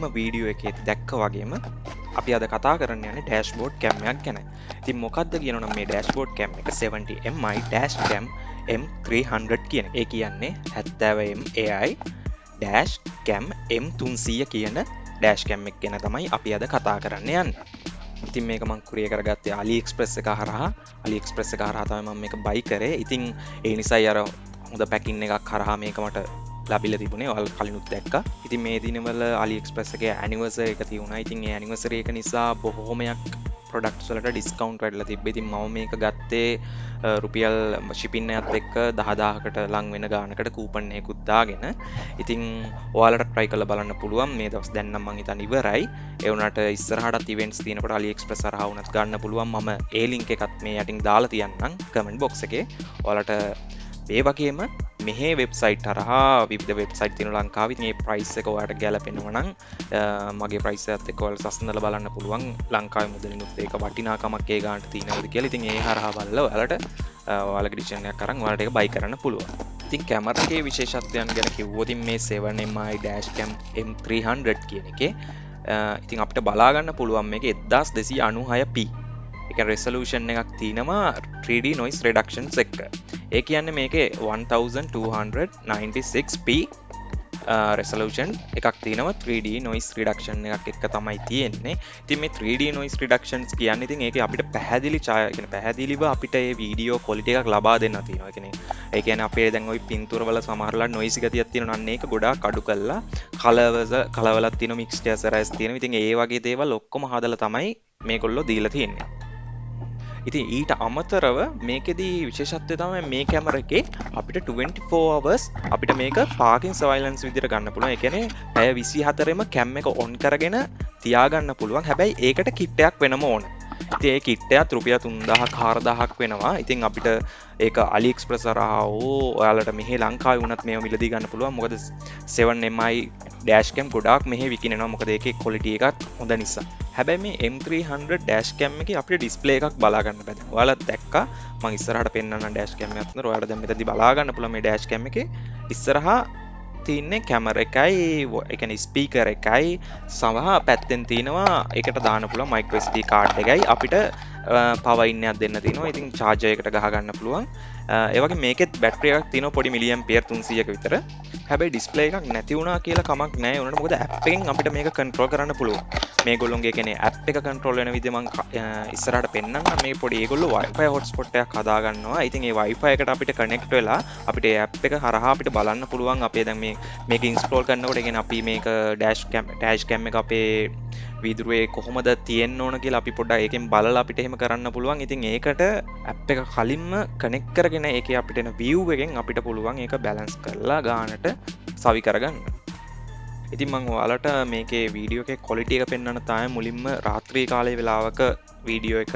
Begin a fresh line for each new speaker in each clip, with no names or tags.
කලින්ම වීඩියෝ එකේදී දැක්ක වගේම අපි අද කතා කරන්න යන්නේ ඩෑෂ්බෝඩ් කැම් එකක් ගැන. ඉතින් මොකක්ද කියනවනම් මේ ඩෑෂ්බෝඩ් කැම් එක 70mm Dash Cam M300 කියන. ඒ කියන්නේ 70mm AI Dash Cam M300 කියන ඩෑෂ් කැම් එක ගැන තමයි අපි අද කතා කරන්න යන්නේ. ඉතින් මේක මම කුරිය කරගත්තේ AliExpress එක හරහා. AliExpress එක හරහා තමයි මම මේක buy කරේ. ඉතින් ඒ නිසායි අර හොඳ පැකින් එකක් හරහා මේක මට ලැබිලා තිබුණේ. ඔයාලා කලිනුත් දැක්කා. ඉතින් මේ දිනවල AliExpress එකේ anniversary එක තියුණා. ඉතින් ඒ anniversary එක නිසා බොහෝමයක් ප්‍රොඩක්ට්ස් වලට ඩිස්කවුන්ට් වැඩිලා තිබ්බේ. ඉතින් මම මේක ගත්තේ රුපියල් shipping එකත් එක්ක 10000කට ලං වෙන ගානකට කූපන් එකකුත් දාගෙන. ඉතින් ඔයාලට try කරලා බලන්න පුළුවන්. මේ දවස් දැන් නම් මං හිතන්නේ ඉවරයි. ඒ වුණාට ඉස්සරහටත් events තියෙනකොට AliExpress හරහා වුණත් ගන්න පුළුවන්. මම ඒ link එකත් මේ යටින් දාලා තියන්නම් comment box එකේ. ඔයාලට ඒ වගේම මෙහේ වෙබ්සයිට් හරහා විවිධ වෙබ්සයිට් තියෙන ලංකාවේ. ඉතින් මේ price එක ඔයාලට ගැලපෙනවා නම් මගේ price එකත් එක්ක ඔයාලා සසඳලා බලන්න පුළුවන්. ලංකාවේ මුදලිනුත් ඒක වටිනාකමක් ඒ ගන්නට තියෙනවද කියලා. ඉතින් ඒ හරහා බලලා ඔයාලට ඔයාලගේ decision එකක් අරන් ඔයාලට ඒක buy කරන්න පුළුවන්. ඉතින් කැමරා එකේ විශේෂත්වයන් ගැන කිව්වොත් මේ 7mm Dash Cam M300 කියන එකේ ඉතින් අපිට බලා ගන්න පුළුවන් මේකේ 1296p එක resolution එකක් තියෙනවා 3D noise reduction එක්ක. ඒ කියන්නේ මේකේ 1296p resolution එකක් තියෙනවා 3D noise reduction එකක් එක්ක තමයි තියෙන්නේ. ඉතින් මේ 3D noise reductions කියන්නේ ඉතින් ඒකේ අපිට පැහැදිලි පැහැදිලිව අපිට මේ වීඩියෝ quality එකක් ලබා දෙන්න තියෙනවා. ඒ කියන්නේ අපේ දැන් ওই පින්තූර වල සමහරලා noise ගතියක් තියෙනවා. අන්න ඒක ගොඩාක් අඩු කරලා කලවලක් තියෙනවා, mixed errors තියෙනවා. ඉතින් ඒ වගේ දේවල් ඔක්කොම හදලා තමයි මේගොල්ලෝ දීලා තියෙන්නේ. ඉතින් ඊට අමතරව මේකෙදී විශේෂත්වය තමයි මේ කැමරා එකේ අපිට 24 hours අපිට මේක parking surveillance විදිහට ගන්න පුළුවන්. ඒ කියන්නේ පැය 24ෙම කැම් එක on කරගෙන තියාගන්න පුළුවන්. හැබැයි ඒකට කිට් එකක් වෙනම ඕන. ඉතින් ඒ කිට් එකත් රුපියල් 3000ක් 4000ක් වෙනවා. ඉතින් අපිට ඒක AliExpress හරහා ඔයාලට මෙහි ලංකාවේ වුණත් මේව මිලදී ගන්න පුළුවන්. මොකද 7mm Dash Cam ගොඩාක් මෙහි විකිනෙනවා. මොකද ඒකේ quality එකත් හොඳ නිසා. හැබැයි මේ M300 Dash Cam එකේ අපිට ඩිස්ප්ලේ එකක් බලා ගන්න බෑ. ඔයාලා දැක්කා මම ඉස්සරහට පෙන්නන්න Dash Cam එකක් නේද. ඔයාලා දැන් මෙතනදී බලා ගන්න පුළුවන් මේ Dash Cam එකේ ඉස්සරහා තියන්නේ කැමරා එකයි, ඒ කියන්නේ ස්පීකර් එකයි, සමහ පැත්තෙන් තියෙනවා ඒකට දාන්න පුළුවන් micro SD card එකයි. අපිට power in එකක් දෙන්න තියෙනවා. ඉතින් charger එකට ගහ ගන්න පුළුවන්. ඒ වගේ මේකෙත් බැටරි එකක් තියෙනවා පොඩි මිලියම්පියර් 300ක විතර. හැබැයි ඩිස්ප්ලේ එකක් නැති වුණා කියලා කමක් නැහැ. උනට මොකද ඇප් එකෙන් අපිට මේක කන්ට්‍රෝල් කරන්න පුළුවන්. මේගොල්ලෝගේ කියන්නේ ඇප් එක කන්ට්‍රෝල් වෙන විදිහ මම ඉස්සරහට පෙන්නන්නම්. මේ පොඩි ඒගොල්ලෝ Wi-Fi hotspot එකක් හදා ගන්නවා. ඉතින් ඒ Wi-Fi එකට අපිට කනෙක්ට් වෙලා අපිට ඒ ඇප් එක හරහා අපිට බලන්න පුළුවන් අපේ දැන් මේක ඉන්ස්ටෝල් කරනකොට කියන්නේ අපි මේක Dash Cam එක අපේ වීදුරුවේ කොහොමද තියෙන්න ඕන කියලා අපි පොඩ්ඩක් ඒකෙන් බලලා අපිට එහෙම කරන්න පුළුවන්. ඉතින් ඒකට ඇප් එක කලින්ම කනෙක්ට් කරගෙන ඒකේ අපිට එන view එකෙන් අපිට පුළුවන් ඒක බැලන්ස් කරලා ගානට සවි කරගන්න. ඉතින් මම ඔයාලට මේකේ වීඩියෝ එකේ quality එක පෙන්වන්න තමයි මුලින්ම රාත්‍රී කාලේ වෙලාවක වීඩියෝ එක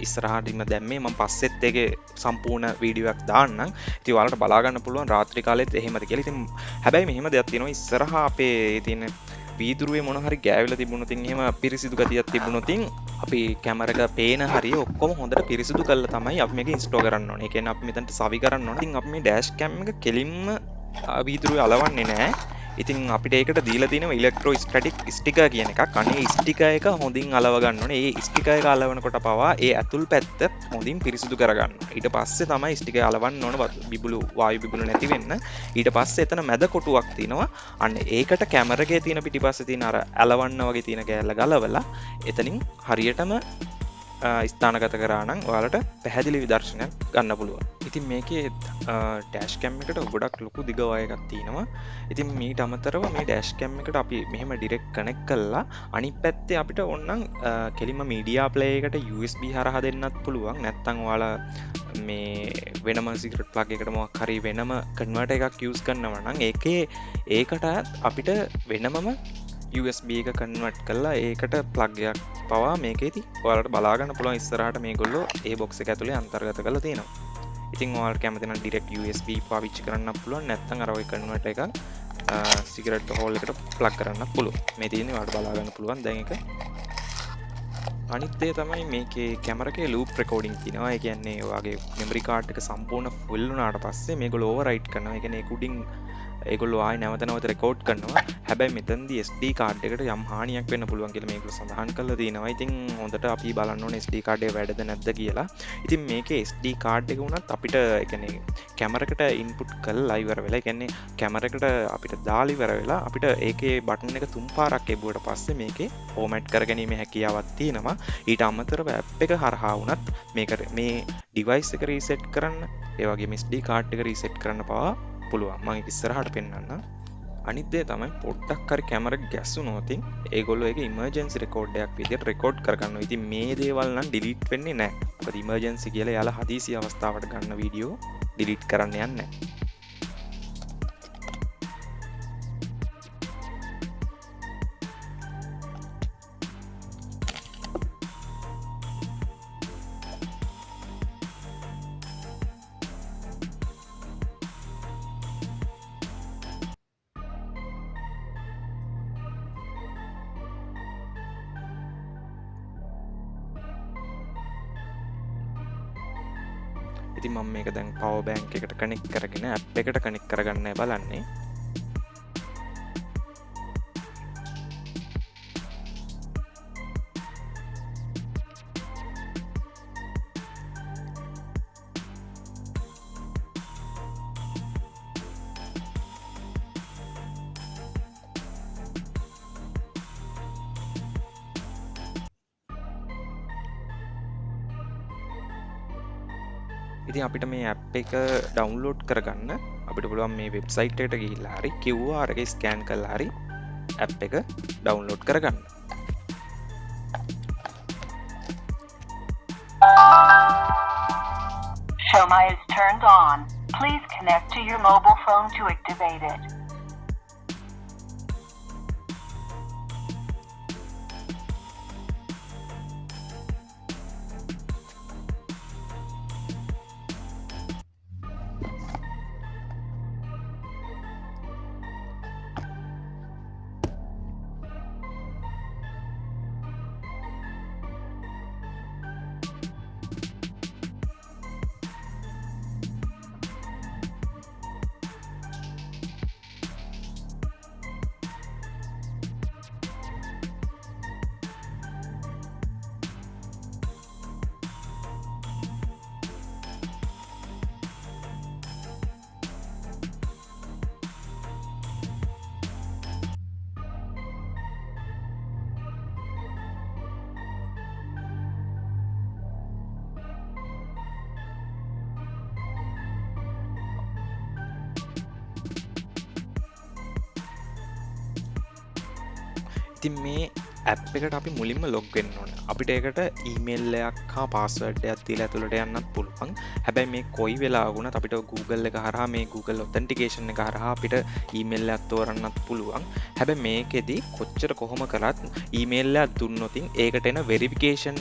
ඉස්සරහටින්ම දැම්මේ. මම පස්සෙත් ඒකේ සම්පූර්ණ වීඩියෝ එකක් දාන්නම්. ඉතින් ඔයාලට බලා ගන්න පුළුවන් රාත්‍රී කාලෙත් එහෙමද කියලා. ඉතින් හැබැයි මෙහෙම දෙයක් තියෙනවා ඉස්සරහා අපේ තියෙන වීදුරුවේ මොන හරි ගෑවිලා තිබුණොත් එහෙම පිරිසිදු ගතියක් තිබුණොත් අපි කැමරා එක පේන හරිය ඔක්කොම හොඳට පිරිසිදු කරලා තමයි අපි මේක ඉන්ස්ටෝල් කරන්න ඕනේ. ඒ කියන්නේ අපි මෙතනට සවි කරන්න ඕනේ. ඉතින් අපි මේ Dash Cam එක කෙලින්ම වීදුරුවේ අලවන්නේ නැහැ. ඉතින් අපිට ඒකට දීලා තියෙනවා ඉලෙක්ට්‍රෝස්ටැටික් ස්ටිකර් කියන එකක්. අනේ ස්ටිකර් එක හොඳින් අලව ගන්න ඕනේ. ඒ ස්ටිකර් එක අලවනකොට පවා ඒ ඇතුල් පැත්ත හොඳින් පිරිසිදු කරගන්න. ඊට පස්සේ තමයි ස්ටිකර් අලවන්න ඕන බිබුළු වායු බිබුළු නැති වෙන්න. ඊට පස්සේ එතන මැද කොටුවක් තියෙනවා. අන්න ඒකට කැමරා එකේ තියෙන පිටිපස්සේ තියෙන අර අලවන්න වගේ තියෙන කෑල්ල ගලවලා එතනින් හරියටම ස්ථානගත කරා නම් ඔයාලට පැහැදිලි විදර්ශනයක් ගන්න පුළුවන්. ඉතින් මේකේ Dash Cam එකට ගොඩක් ලොකු දිග වයරයක් තියෙනවා. ඉතින් මීට අමතරව මේ Dash Cam එකට අපි මෙහෙම direct connect කළා අනිත් පැත්තේ අපිට ඕනනම් කෙලින්ම media player එකට USB හරහා දෙන්නත් පුළුවන්. නැත්නම් ඔයාලා මේ වෙනම cigarette plug එකකට මොකක් හරි වෙනම converter එකක් use කරනවා නම් ඒකට අපිට වෙනමම USB එක කන්වර්ට් කරලා ඒකට ප්ලග් එකක් පවා මේකේදී ඔයාලට බලා ගන්න පුළුවන්. ඉස්සරහට මේගොල්ලෝ ඒ box එක ඇතුලේ අන්තර්ගත කරලා තියෙනවා. ඉතින් ඔයාලට කැමති නම් direct USB පාවිච්චි කරන්න පුළුවන්. නැත්නම් අර ඔය කන්වර්ටර් එකක් සිගරට් හෝල් එකට ප්ලග් කරන්න පුළුවන්. මේ තියෙන්නේ ඔයාලට බලා ගන්න පුළුවන් දැන් එක. අනිත් දේ තමයි මේකේ කැමරා එකේ loop recording තියෙනවා. ඒ කියන්නේ ඔයාගේ memory card එක සම්පූර්ණ full වුණාට පස්සේ මේගොල්ලෝ override කරනවා. ඒ කියන්නේ ඒක උඩින් ඒගොල්ලෝ ආයෙ නැවත නැවත රෙකෝඩ් කරනවා. හැබැයි මෙතනදී SD කාඩ් එකට යම් හානියක් වෙන්න පුළුවන් කියලා මේගොල්ලෝ සඳහන් කරලා තියෙනවා. ඉතින් හොඳට අපි බලන්න ඕනේ SD කාඩ් එක වැඩද නැද්ද කියලා. ඉතින් මේකේ SD කාඩ් එක වුණත් අපිට ඒ කියන්නේ කැමරකට ඉන්පුට් කරලා ඉවර වෙලා, ඒ කියන්නේ කැමරකට අපිට දාලා ඉවර වෙලා අපිට ඒකේ බටන් එක තුන් පාරක් එබුවට පස්සේ මේකේ ෆෝමැට් කරගැනීමේ හැකියාවක් තියෙනවා. ඊට අමතරව ඇප් එක හරහා වුණත් මේ ඩිවයිස් එක රීසෙට් කරන්න, ඒ වගේම SD කාඩ් එක රීසෙට් කරන්න පවා පුළුවන්. මම ඒක ඉස්සරහට පෙන්නන්නම්. අනිත් දේ තමයි පොඩ්ඩක් හරි කැමර ගැස්සුනොත් ඒගොල්ලෝ ඒක ඉමර්ජන්සි රෙකෝඩ් එකක් විදිහට රෙකෝඩ් කරගන්නවා. ඉතින් මේ දේවල් නම් ඩිලීට් වෙන්නේ නැහැ. මොකද ඉමර්ජන්සි කියලා යාලා හදිසි අවස්ථාවට ගන්න වීඩියෝ ඩිලීට් කරන්න යන්නේ නැහැ. ඉතින් මම මේක දැන් පවර් බැංක් එකට කනෙක්ට් කරගෙන ඇප් එකට කනෙක්ට් කරගන්නයි බලන්නේ. ඉතින් අපිට මේ ඇප් එක ඩවුන්ලෝඩ් කරගන්න අපිට පුළුවන් මේ වෙබ්සයිට් එකට ගිහිල්ලා හරි QR එක ස්කෑන් කරලා හරි ඇප් එක ඩවුන්ලෝඩ් කරගන්න.
Show my is turned on. Please connect to your mobile phone to activate it.
ඉතින් මේ ඇප් එකට අපි මුලින්ම ලොග් වෙන්න ඕනේ. අපිට ඒකට ඊමේල් එකක් හා පාස්වර්ඩ් එකක් දීලා ඇතුළට යන්නත් පුළුවන්. හැබැයි මේ කොයි වෙලාවක වුණත් අපිට Google එක හරහා මේ Google authentication එක හරහා අපිට ඊමේල් එකක් තෝරන්නත් පුළුවන්. හැබැයි මේකෙදි කොච්චර කොහොම කරත් ඊමේල් එකක් දුන්නොත් ඒකට එන වෙරිෆිකේෂන්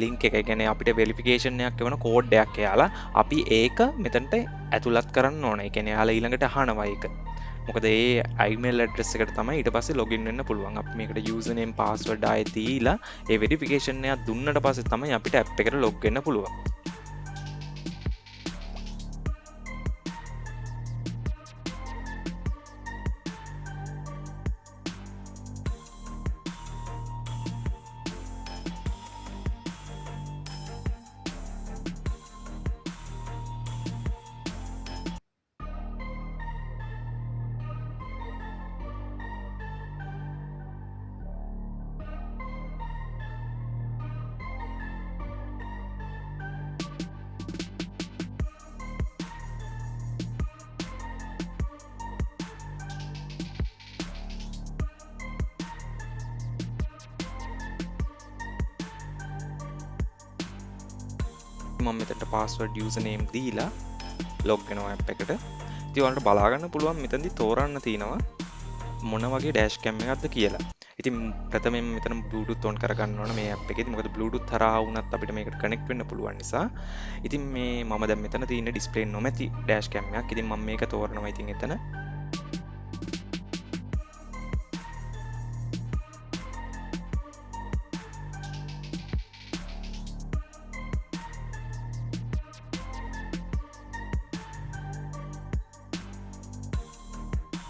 ලින්ක් එක, කියන්නේ අපිට වෙරිෆිකේෂන් එකක් එවන කෝඩ් එකක් එයාලා අපි ඒක මෙතනට ඇතුළත් කරන්න ඕනේ. ඒ කියන්නේ එයාලා ඊළඟට අහනවා ඒක. මොකද ඒ email address එකට තමයි ඊට පස්සේ login වෙන්න පුළුවන්. අපි මේකට username password ආයෙ දීලා ඒ verification එකක් දුන්නට පස්සේ තමයි අපිට app එකට log වෙන්න පුළුවන්. මම මෙතනට password username දීලා log වෙනවා app එකට. ඉතින් ඔයාලට බලා ගන්න පුළුවන් මෙතනදී තෝරන්න තියෙනවා මොන වගේ dash cam එකක්ද කියලා. ඉතින් ප්‍රථමයෙන් මෙතන Bluetooth on කරගන්න ඕන මේ app එකේදී. මොකද Bluetooth හරහා වුණත් අපිට මේකට connect වෙන්න පුළුවන් නිසා. ඉතින් මේ මම දැන් මෙතන තියෙන display නොමැති dash cam එකක්. ඉතින් මම මේක තෝරනවා. ඉතින් එතන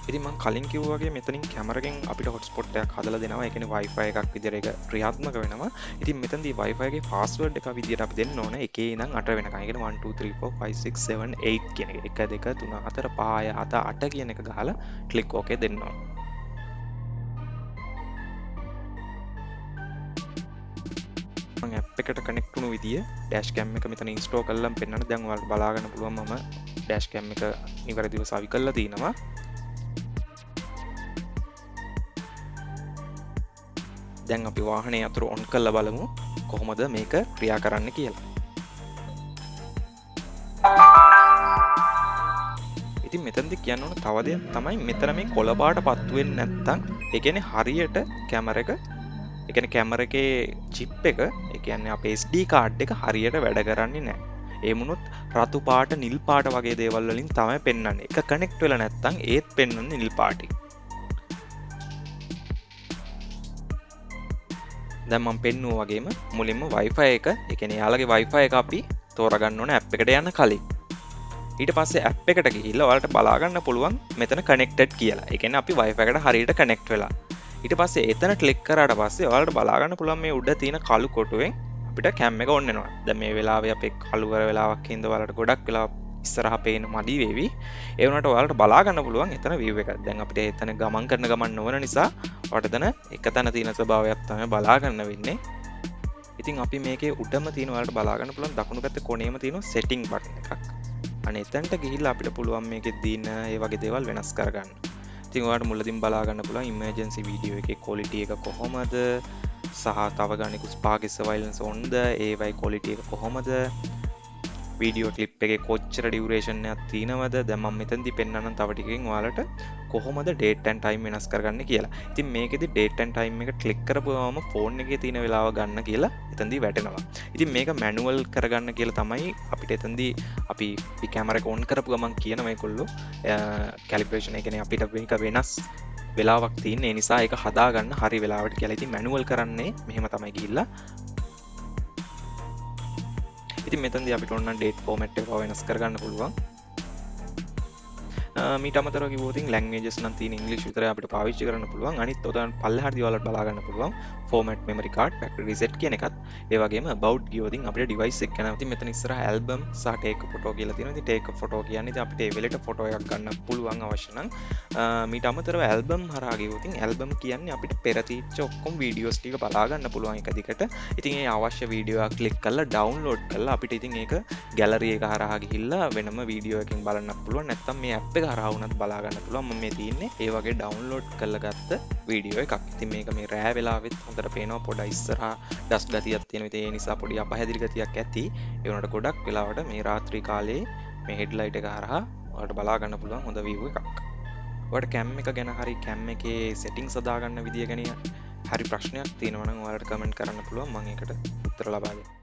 ඉතින් මම කලින් කිව්වා වගේ මෙතනින් කැමරකින් අපිට හොට්ස්පොට් එකක් හදලා දෙනවා. ඒ කියන්නේ Wi-Fi එකක් විදිහට ඒක ක්‍රියාත්මක වෙනවා. ඉතින් මෙතනදී Wi-Fi එකේ පාස්වර්ඩ් එක විදිහට අපි දෙන්න ඕනේ 1 ඉඳන් 8 වෙනකන්. ඒ කියන්නේ 1 2 3 4 5 6 7 8 කියන එක. 1 2 3 4 5 6 7 8 කියන එක ගහලා ක්ලික් ඕකේ දෙන්න ඕනේ. මම ඇප් එකට කනෙක්ට් වුණු විදිය Dash Cam එක මෙතන ඉන්ස්ටෝල් කරලා පෙන්නන්න. දැන් ඔයාලට බලා ගන්න පුළුවන් මම Dash Cam එක නිවැරදිව සවි කරලා තිනවා. දැන් අපි වාහනේ අතුරු ඔන් කරලා බලමු කොහොමද මේක ක්‍රියා කරන්න කියලා. ඉතින් මෙතනදී කියන්න ඕන තව දෙයක් තමයි මෙතන මේ කොළ පාට පත්තු වෙන්නේ නැත්තම් ඒ කියන්නේ හරියට කැමරා එක ඒ කියන්නේ කැමරා එකේ chip එක ඒ කියන්නේ අපේ SD card එක හරියට වැඩ කරන්නේ නැහැ. ඒ වුණොත් රතු පාට නිල් පාට වගේ දේවල් වලින් තමයි පෙන්වන්නේ. එක කනෙක්ට් වෙලා නැත්තම් ඒත් පෙන්වන්නේ නිල් පාටින්. දැන් මම පෙන්නුවා වගේම මුලින්ම Wi-Fi එක ඒ කියන්නේ යාළුවගේ Wi-Fi එක අපි තෝරගන්න ඕනේ app එකට යන්න කලින්. ඊට පස්සේ app එකට ගිහිල්ලා ඔයාලට බලා ගන්න පුළුවන් මෙතන connected කියලා. ඒ කියන්නේ අපි Wi-Fi එකට හරියට connect වෙලා. ඊට පස්සේ එතන ක්ලික් කරාට පස්සේ ඔයාලට බලා ගන්න පුළුවන් මේ උඩ තියෙන කළු කොටුවෙන් අපිට cam එක on වෙනවා. දැන් මේ වෙලාවේ අපේ කළු කර වෙලාවක් හින්දා ඔයාලට ගොඩක් වෙලා ඉස්සරහා පේන මදි වේවි. ඒ වුණාට ඔයාලට බලා ගන්න පුළුවන් එතන view එක. දැන් අපිට එතන ගමන් කරන ගමන් නොවන නිසා ඔයාලට එතන එක තැන තියෙන ස්වභාවයක් තමයි බලා ගන්න වෙන්නේ. ඉතින් අපි මේකේ උඩම තියෙන ඔයාලට බලා ගන්න පුළුවන් දකුණු පැත්තේ කොනේම තියෙන setting button එකක්. අනේ එතනට ගිහිල්ලා අපිට පුළුවන් මේකේ දින ඒ වගේ දේවල් වෙනස් කරගන්න. ඉතින් ඔයාලට මුලදීම බලා ගන්න පුළුවන් emergency video එකේ quality එක කොහොමද සහ තව ගානිකු spark surveillance onද ඒවයි quality එක කොහොමද වීඩියෝ ක්ලිප් එකේ කොච්චර ඩියුරේෂන් එකක් තියෙනවද දැන් මම මෙතනදී පෙන්නන්නම් තව ටිකකින් ඔයාලට කොහොමද date and time වෙනස් කරගන්නේ කියලා. ඉතින් මේකෙදි date and time එක ක්ලික් කරපුවාම ෆෝන් එකේ තියෙන වෙලාව ගන්න කියලා එතනදී වැටෙනවා. ඉතින් මේක මැනුවල් කරගන්න කියලා තමයි අපිට එතනදී අපි කැමරා එක ඔන් කරපු ගමන් කියන මේගොල්ලෝ කැලිබ්‍රේෂන් ඒ කියන්නේ අපිට මේක වෙනස් වෙලාවක් තියෙන. ඒ නිසා ඒක හදාගන්න හරි වෙලාවට කියලා. ඉතින් මැනුවල් කරන්නේ මෙහෙම තමයි ගිහිල්ලා ඉතින් මෙතනදී අපිට ඕන නම් date format එක වෙනස් කරගන්න පුළුවන්. මීට අමතරව කිව්වොත් languages නම් තියෙන English විතරයි අපිට පාවිච්චි කරන්න පුළුවන්. අනිත් ඔතන පල්ලෙහාදී ඔයාලට බලා ගන්න පුළුවන් format memory card factory reset කියන එකත්. ඒ වගේම about ගියොත් අපිට device එක යනවා. ඉතින් මෙතන ඉස්සරහා album සහ take a photo කියලා තියෙනවා. ඉතින් take a photo කියන්නේ ඉතින් අපිට ඒ වෙලෙට photo එකක් ගන්න පුළුවන් අවශ්‍ය නම්. මීට අමතරව album හරහා ගියොත් album කියන්නේ අපිට පෙර තීච්ච ඔක්කොම videos ටික බලා ගන්න පුළුවන් එක දිගට. ඉතින් ඒ අවශ්‍ය video එක click කරලා download කරලා අපිට ඉතින් ඒක gallery එක හරහා ගිහිල්ලා වෙනම video එකකින් බලන්නත් පුළුවන්. නැත්නම් මේ app එක හරහා වුණත් බලා ගන්න පුළුවන්. මම මේ තියෙන්නේ ඒ වගේ download කරලා ගත්ත video එකක්. ඉතින් මේක මේ රෑ වෙලාවෙත් හොඳට පේනවා. පොඩ ඉස්සරහා dust ගතියක් තියෙනවා. ඉතින් ඒ නිසා පොඩි අපහැදිලි ගතියක් ඇති. ඒ වුණාට ගොඩක් වෙලාවට මේ රාත්‍රී කාලේ මේ headlight එක හරහා ඔයාලට බලා ගන්න පුළුවන් හොඳ view එකක්. ඔයාලට cam එක ගැන හරි cam එකේ settings හදා ගන්න විදිය ගැන හරි ප්‍රශ්නයක් තියෙනවා නම් ඔයාලට comment කරන්න පුළුවන්. මම ඒකට උත්තර ලබා දෙන්නම්.